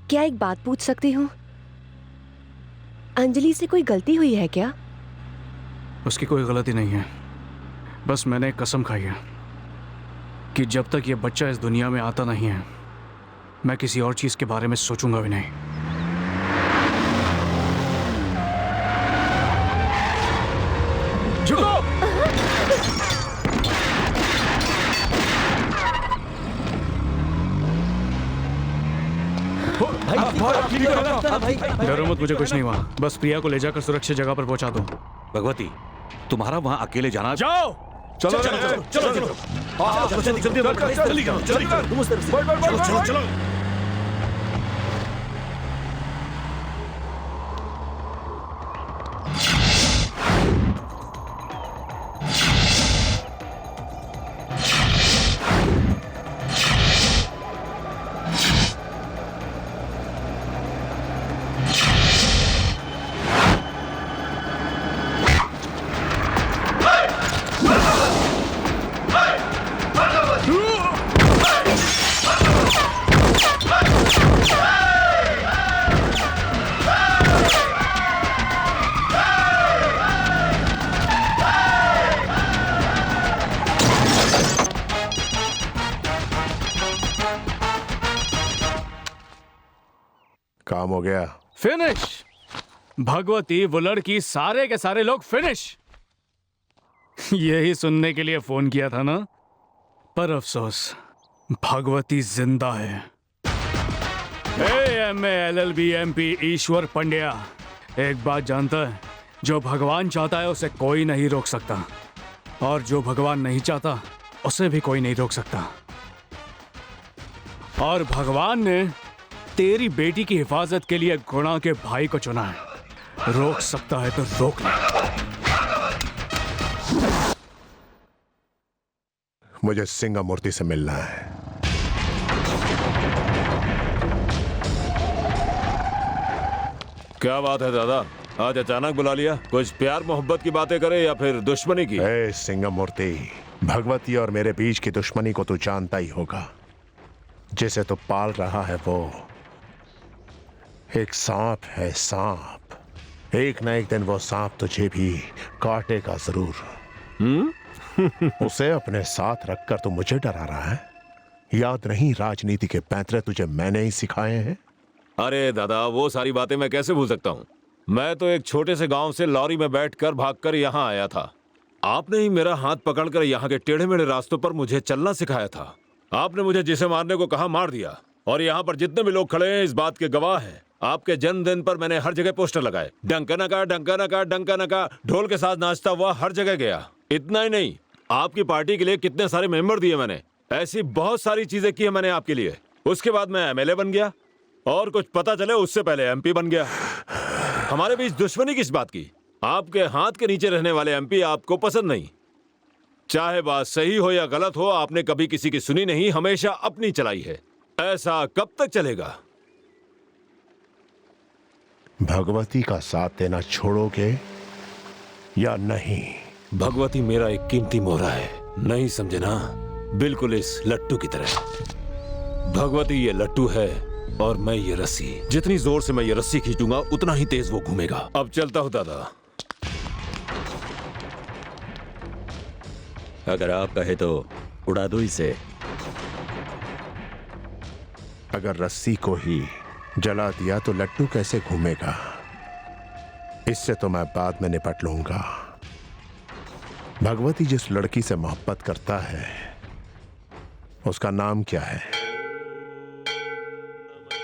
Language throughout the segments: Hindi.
क्या एक बात पूछ सकती हूँ? अंजलि से कोई गलती हुई है क्या? उसकी कोई गलती नहीं है, बस मैंने एक कसम खाई है कि जब तक ये बच्चा इस दुनिया में आता नहीं है मैं किसी और चीज के बारे में सोचूंगा भी नहीं। झुको! डरो मत, मुझे कुछ नहीं हुआ। बस प्रिया को ले जाकर सुरक्षित जगह पर पहुंचा दो। भगवती, तुम्हारा वहां अकेले जाना। जाओ! चलो चलो चलो चलो चलो जल्दी जल्दी जाओ, जल्दी चलो चलो। काम हो गया। फिनिश। भगवती, वो लड़की, सारे के सारे लोग फिनिश। यही सुनने के लिए फोन किया था ना, पर अफसोस भगवती जिंदा है। MA LLB MP ईश्वर पंड्या एक बात जानता है, जो भगवान चाहता है उसे कोई नहीं रोक सकता, और जो भगवान नहीं चाहता उसे भी कोई नहीं रोक सकता। और भगवान ने तेरी बेटी की हिफाजत के लिए गुणा के भाई को चुना है। रोक सकता है तो रोक ले। मुझे सिंगामूर्ति से मिलना है। क्या बात है दादा, आज अचानक बुला लिया? कुछ प्यार मोहब्बत की बातें करे या फिर दुश्मनी की? सिंगामूर्ति, भगवती और मेरे बीच की दुश्मनी को तू जानता ही होगा। जिसे तू पाल रहा है वो एक सांप है, सांप। एक ना एक दिन वो सांप तुझे भी काटेगा जरूर। उसे अपने साथ रखकर तू मुझे डरा रहा है? याद नहीं राजनीति के पैंतरे तुझे मैंने ही सिखाए हैं? अरे दादा, वो सारी बातें मैं कैसे भूल सकता हूँ। मैं तो एक छोटे से गांव से लॉरी में बैठकर भागकर यहाँ आया था। आपने ही मेरा हाथ पकड़कर यहाँ के टेढ़े मेढ़े रास्तों पर मुझे चलना सिखाया था। आपने मुझे जिसे मारने को कहा मार दिया, और यहाँ पर जितने भी लोग खड़े हैं इस बात के गवाह हैं। आपके जन्मदिन पर मैंने हर जगह पोस्टर लगाए, डंका नका डंका नका डंका नका, ढोल के साथ नाचता हुआ हर जगह गया। इतना ही नहीं, आपकी पार्टी के लिए कितने सारे मेंबर दिए मैंने। ऐसी बहुत सारी चीजें की है मैंने आपके लिए। उसके बाद मैं MLA बन गया, और कुछ पता चले उससे पहले MP बन गया। हमारे बीच दुश्मनी किस बात की? आपके हाथ के नीचे रहने वाले MP आपको पसंद नहीं। चाहे बात सही हो या गलत हो, आपने कभी किसी की सुनी नहीं, हमेशा अपनी चलाई है। ऐसा कब तक चलेगा? भगवती का साथ देना छोड़ोगे या नहीं? भगवती मेरा एक कीमती मोहरा है, नहीं समझे ना? बिल्कुल इस लट्टू की तरह। भगवती ये लट्टू है और मैं ये रस्सी। जितनी जोर से मैं ये रस्सी खींचूंगा उतना ही तेज वो घूमेगा। अब चलता हूं दादा। अगर आप कहे तो उड़ा दो इसे। अगर रस्सी को ही जला दिया तो लट्टू कैसे घूमेगा? इससे तो मैं बाद में निपट लूंगा। भगवती जिस लड़की से मोहब्बत करता है उसका नाम क्या है?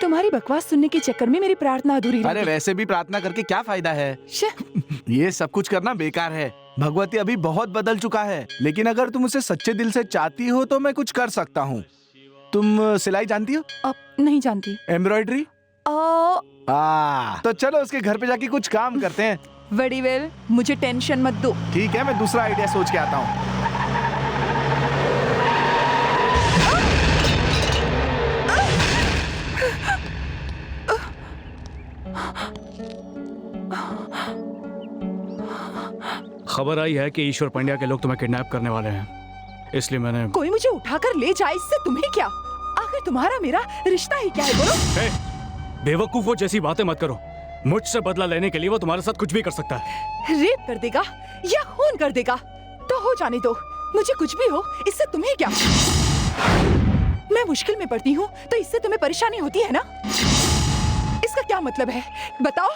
तुम्हारी बकवास सुनने के चक्कर में मेरी प्रार्थना अधूरी रह अरे गई। वैसे भी प्रार्थना करके क्या फायदा है? ये सब कुछ करना बेकार है। भगवती अभी बहुत बदल चुका है, लेकिन अगर तुम उसे सच्चे दिल से चाहती हो तो मैं कुछ कर सकता हूँ। तुम सिलाई जानती हो? नहीं जानती। एम्ब्रॉयडरी? तो चलो उसके घर पे जाके कुछ काम करते हैं। वेरी वेल, मुझे टेंशन मत दो। ठीक है, मैं दूसरा आइडिया सोच के आता हूँ। खबर आई है कि ईश्वर पंड्या के लोग तुम्हें किडनैप करने वाले हैं, इसलिए मैंने। कोई मुझे उठाकर ले जाए, इससे तुम्हें क्या? आखिर तुम्हारा मेरा रिश्ता ही क्या है? बोलो। बेवकूफों जैसी बातें मत करो। मुझसे बदला लेने के लिए वो तुम्हारे साथ कुछ भी कर सकता है। रेप कर देगा या खून कर देगा तो हो जाने दो, मुझे कुछ भी हो इससे तुम्हें क्या। मैं मुश्किल में पड़ती हूँ तो इससे तुम्हें परेशानी होती है ना। इसका क्या मतलब है बताओ,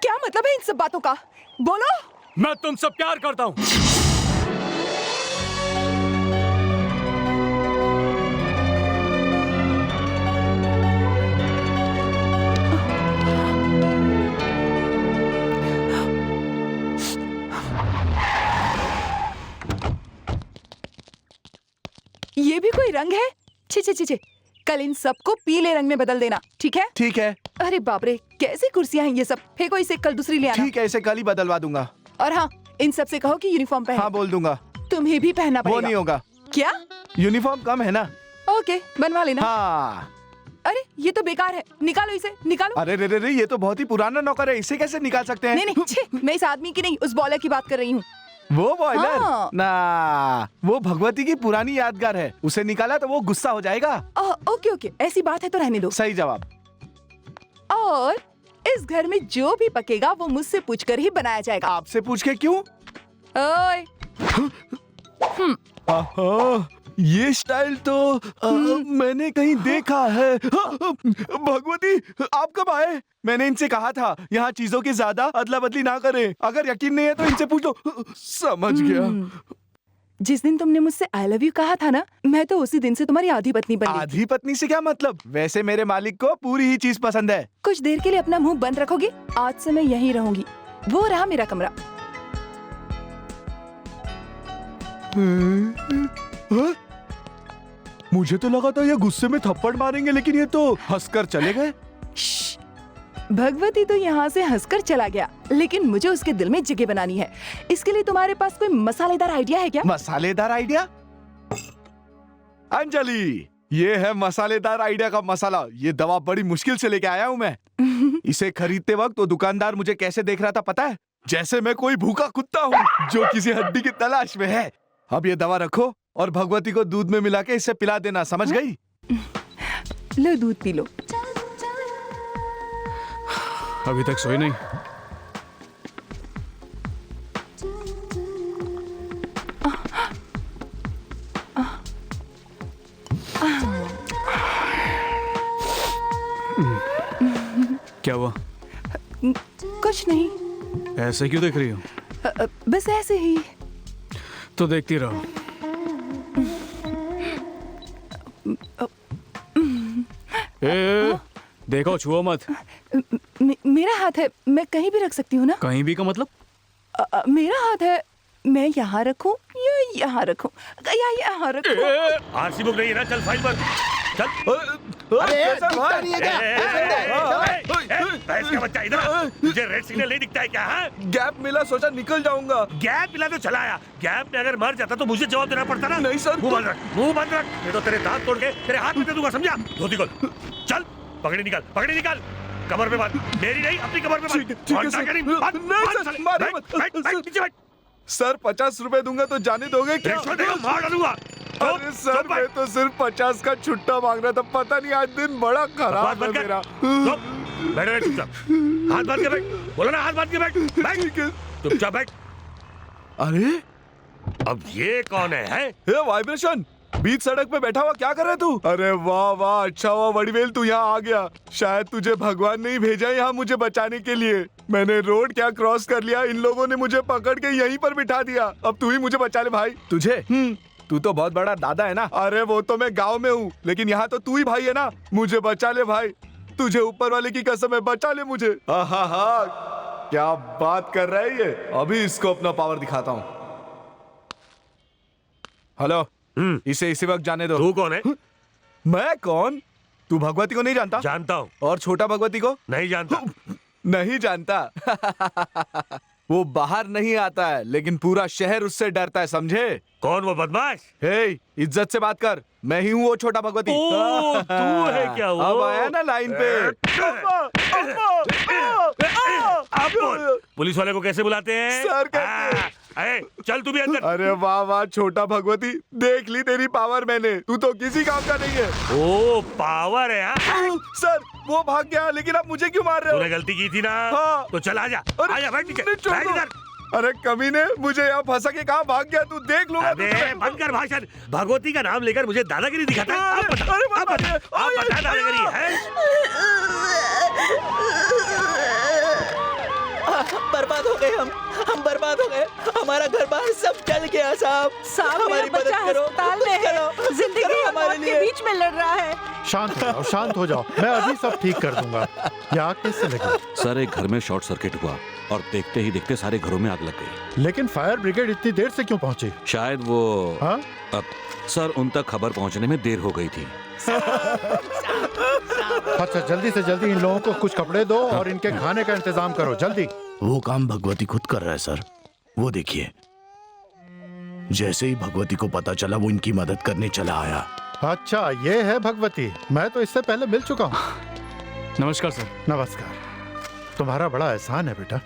क्या मतलब है इन सब बातों का, बोलो। मैं तुमसे प्यार करता हूँ। ये भी कोई रंग है? छी छी छी छी, कल इन सबको पीले रंग में बदल देना, ठीक है? ठीक है। अरे बाप रे, कैसी कुर्सियां हैं ये सब। फेंको इसे, कल दूसरी ले आना। ठीक है, इसे कल ही बदलवा दूंगा। और हाँ, इन सब से कहो कि यूनिफॉर्म पहने। हाँ बोल दूंगा। तुम्हें भी पहनना पड़ेगा। वो नहीं होगा। क्या? यूनिफॉर्म कम है ना। ओके, बनवा लेना। हाँ। अरे ये तो बेकार है, निकालो इसे, निकालो। अरे रे रे रे, ये तो बहुत ही पुराना नौकर है, इसे कैसे निकाल सकते हैं? नहीं नहीं, छी, मैं इस आदमी की नहीं, उस बॉलर की बात कर रही हूँ। वो बॉयलर हाँ। ना, वो भगवती की पुरानी यादगार है, उसे निकाला तो वो गुस्सा हो जाएगा। ओके ओके, ऐसी बात है तो रहने दो। सही जवाब। और इस घर में जो भी पकेगा वो मुझसे पूछकर ही बनाया जाएगा। आपसे पूछ के क्यों? ओए, आहा, ये स्टाइल तो मैंने कहीं देखा है। भगवती, आप कब आए? मैंने इनसे कहा था यहाँ चीजों की ज्यादा अदला बदली ना करें। अगर यकीन नहीं है तो इनसे पूछ लो। समझ गया। जिस दिन तुमने मुझसे आई लव यू कहा था ना, मैं तो उसी दिन से तुम्हारी आधी पत्नी बन गई। आधी पत्नी से क्या मतलब? वैसे मेरे मालिक को पूरी ही चीज पसंद है। कुछ देर के लिए अपना मुंह बंद रखोगे? आज से मैं यहीं रहूंगी। वो रहा मेरा कमरा। हाँ? मुझे तो लगा था ये गुस्से में थप्पड़ मारेंगे, लेकिन ये तो हंसकर चले गए। श्श्श, भगवती तो यहाँ से हंसकर चला गया, लेकिन मुझे उसके दिल में जगह बनानी है। इसके लिए तुम्हारे पास कोई मसालेदार आइडिया है क्या? मसालेदार आइडिया? अंजलि, ये है मसालेदार आइडिया का मसाला। ये दवा बड़ी मुश्किल से लेके आया हूँ मैं। इसे खरीदते वक्त तो दुकानदार मुझे कैसे देख रहा था पता है? जैसे मैं कोई भूखा कुत्ता हूँ जो किसी हड्डी की तलाश में है। अब ये दवा रखो और भगवती को दूध में मिला के इसे पिला देना, समझ गई? लो दूध पी लो। अभी तक सोई नहीं? क्या हुआ? कुछ नहीं, ऐसे क्यों देख रही हो? बस ऐसे ही। तो देखती रहो। देखो, छुओ मत। मेरा हाथ है, मैं कहीं भी रख सकती हूँ ना? कहीं भी का मतलब? मेरा हाथ है, मैं यहाँ रखूं या यहाँ रखूं या यहाँ रखूं? आरसी बुक नहीं है ना, चल फाइल पर चल। भैंस का बच्चा इधर आ। तुझे रेड सिग्नल नहीं दिखता है क्या? हाँ? गैप मिला, सोचा निकल जाऊंगा। गैप मिला तो चलाया, गैप में अगर मर जाता तो मुझे जवाब देना पड़ता ना। नहीं सर। मुंह बंद रख, मुंह बंद रख, नहीं तो तेरे दांत तोड़ के तेरे हाथ में दे दूंगा, समझा? धोती खोल, चल पगड़ी निकाल, पगड़ी निकाल, कमर पे बांध, मेरी नहीं अपनी कमर पे बांध। ठीक है सर। नहीं सर, मारिए मत। नीचे बैठ। सर 50 रुपए दूंगा तो जाने दोगे क्या? रिश्वत देगा, मार डालूंगा। अरे सर, मैं तो सिर्फ 50 का छुट्टा मांग रहा था। पता नहीं आज दिन बड़ा खराब है मेरा। बैठ बैठ चुपचाप, हाथ बांध के बैठ। बोलो ना, हाथ बांध के बैठ। बैठ चुपचाप बैठ। अरे अब ये कौन है? ये वाइब्रेशन बीच सड़क पे बैठा हुआ क्या कर रहा है तू? अरे वाह वाह, अच्छा हुआ वड़ीवेल तू यहाँ आ गया। शायद तुझे भगवान ने ही भेजा यहाँ मुझे बचाने के लिए। मैंने रोड क्या क्रॉस कर लिया, इन लोगों ने मुझे पकड़ के यहीं पर बिठा दिया। अब तू ही मुझे बचा ले भाई। तुझे? तू तो बहुत बड़ा दादा है ना। अरे वो तो मैं गाँव में हूँ, लेकिन यहाँ तो तू ही भाई है ना। मुझे बचा ले भाई, तुझे ऊपर वाले की कसम है, बचा ले मुझे। क्या बात कर रहा है ये। अभी इसको अपना पावर दिखाता हूँ। हेलो, इसे इसी वक्त जाने दो। तू कौन है? मैं कौन? तू भगवती को नहीं जानता? जानता हूँ। और छोटा भगवती को? नहीं जानता। नहीं जानता। वो बाहर नहीं आता है, लेकिन पूरा शहर उससे डरता है, समझे? कौन वो बदमाश? हे, इज्जत से बात कर। मैं ही हूँ वो छोटा भगवती। ओ, तू है क्या वो? अब आया ना लाइन पे। अब बोल, पुलिस वाले को कैसे बुलाते हैं? सर कहते हैं। अरे चल तू भी अंदर। अरे वाह वाह छोटा भगवती, देख ली तेरी पावर मैंने, तू तो किसी काम का नहीं है। ओ पावर है हाँ? सर वो भाग गया, लेकिन आप मुझे क्यों मार रहे हो? तूने गलती की थी ना। हाँ। तो चल आजा अरे, आजा बैठ नीचे, नहीं, छोड़ बैठ दो। इधर। अरे कमीने, मुझे यहाँ फंसा के कहाँ भाग गया, तू देख लूंगा अबे बंद कर भाषण। भगवती का नाम लेकर मुझे दादागिरी दिखाता है। आप बता, अरे, आप बता, आप बता दादागिरी है? बर्बाद हो गए हम बर्बाद हो गए। हमारा घर बार सब जल गया साहब। साहब मेरा हमारी मदद बच्चा करो, अस्पताल में है, जिंदगी और मौत के बीच में लड़ रहा है। शांत हो जाओ, मैं अभी सब ठीक कर दूंगा। ये आग कैसे लगी? सर एक घर में शॉर्ट सर्किट हुआ और देखते ही देखते सारे घरों में आग लग गई। लेकिन फायर ब्रिगेड इतनी देर से क्यों पहुंची? शायद वो हाँ? सर उन तक खबर पहुंचने में देर हो गई थी। अच्छा जल्दी से जल्दी इन लोगों को कुछ कपड़े दो और इनके खाने का इंतजाम करो जल्दी। वो काम भगवती खुद कर रहा है सर, वो देखिए। जैसे ही भगवती को पता चला वो इनकी मदद करने चला आया। अच्छा ये है भगवती, मैं तो इससे पहले मिल चुका हूँ। नमस्कार सर। नमस्कार। तुम्हारा बड़ा एहसान है बेटा।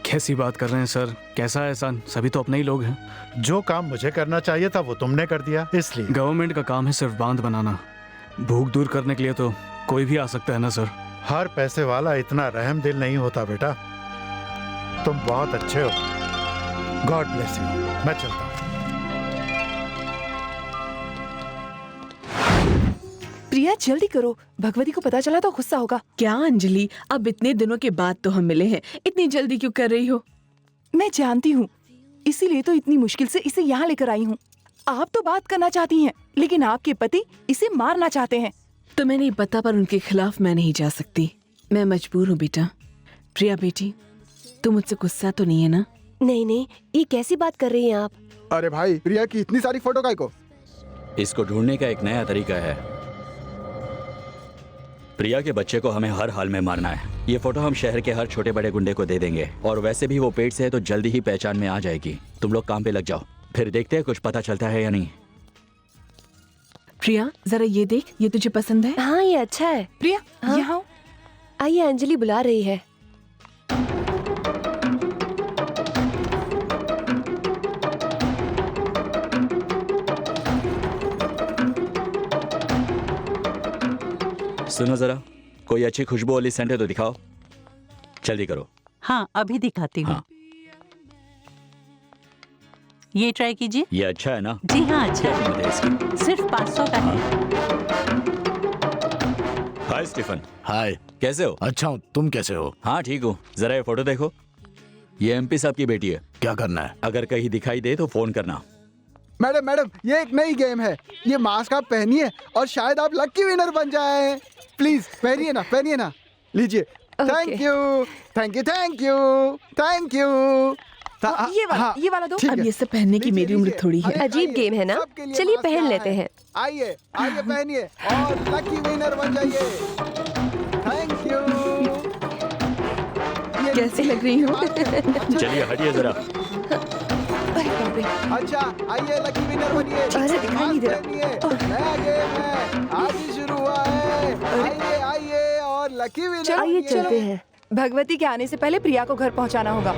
कैसी बात कर रहे हैं सर, कैसा एहसान? सभी तो अपने ही लोग हैं। जो काम मुझे करना चाहिए था वो तुमने कर दिया, इसलिए। गवर्नमेंट का काम है सिर्फ बांध बनाना, भूख दूर करने के लिए तो कोई भी आ सकता है ना सर। हर पैसे वाला इतना रहम दिल नहीं होता बेटा। तुम बहुत अच्छे हो, गॉड ब्लेस यू। मैं चलता हूँ। प्रिया जल्दी करो, भगवती को पता चला तो गुस्सा होगा। क्या अंजलि, अब इतने दिनों के बाद तो हम मिले हैं, इतनी जल्दी क्यों कर रही हो? मैं जानती हूँ, इसीलिए तो इतनी मुश्किल से इसे यहाँ लेकर आई हूँ। आप तो बात करना चाहती हैं, लेकिन आपके पति इसे मारना चाहते हैं। तुम्हें नहीं पता, पर उनके खिलाफ मैं नहीं जा सकती। मैं मजबूर हूँ बेटा। प्रिया बेटी, तुम मुझसे गुस्सा तो नहीं है ना? नहीं नहीं, ये कैसी बात कर रही हैं आप? अरे भाई, प्रिया की इतनी सारी फोटो काय को? इसको ढूंढने का एक नया तरीका है। प्रिया के बच्चे को हमें हर हाल में मारना है। ये फोटो हम शहर के हर छोटे बड़े गुंडे को दे देंगे, और वैसे भी वो पेट से है तो जल्दी ही पहचान में आ जाएगी। तुम लोग काम पे लग जाओ, फिर देखते हैं कुछ पता चलता है या नहीं। प्रिया जरा ये देख, ये तुझे पसंद है? हाँ ये अच्छा है। प्रिया हाँ? यहाँ आओ। आइए, अंजलि बुला रही है। सुनो जरा, कोई अच्छी खुशबू वाली सेंट है तो दिखाओ, जल्दी करो। हाँ अभी दिखाती हूँ। हाँ। ये ट्राई कीजिए। ये अच्छा है ना? जी हाँ अच्छा क्या है, कीमत है इसकी? सिर्फ 500 का है। हाय स्टीफन। हाय। कैसे हो? अच्छा हूँ, तुम कैसे हो? हाँ ठीक हूँ। जरा ये फोटो देखो, ये एमपी साहब की बेटी है। क्या करना है? अगर कहीं दिखाई दे तो फोन करना। मैडम ये एक नई गेम है, ये मास्क आप पहनिए और शायद आप लकी विनर बन जाए। प्लीज पहनिए ना, लीजिए। Thank you thank you thank you thank you. ये वाला दो। अब ये सब पहनने की मेरी उम्र थोड़ी है। अजीब गेम है ना, चलिए पहन लेते हैं। आइए पहनिए और लकी विनर बन जाइए। Thank you. कैसी लग रही हूँ? चलिए हटिए जरा। अरे बाप रे। अच्छा आइए लकी विनर बनिए। अरे दिखाई नहीं दे रहा। नया गेम है, आज ही शुरू हुआ है। आइए और लकी विनर। आइए चलते हैं। भगवती के आने से पहले प्रिया को घर पहुंचाना होगा।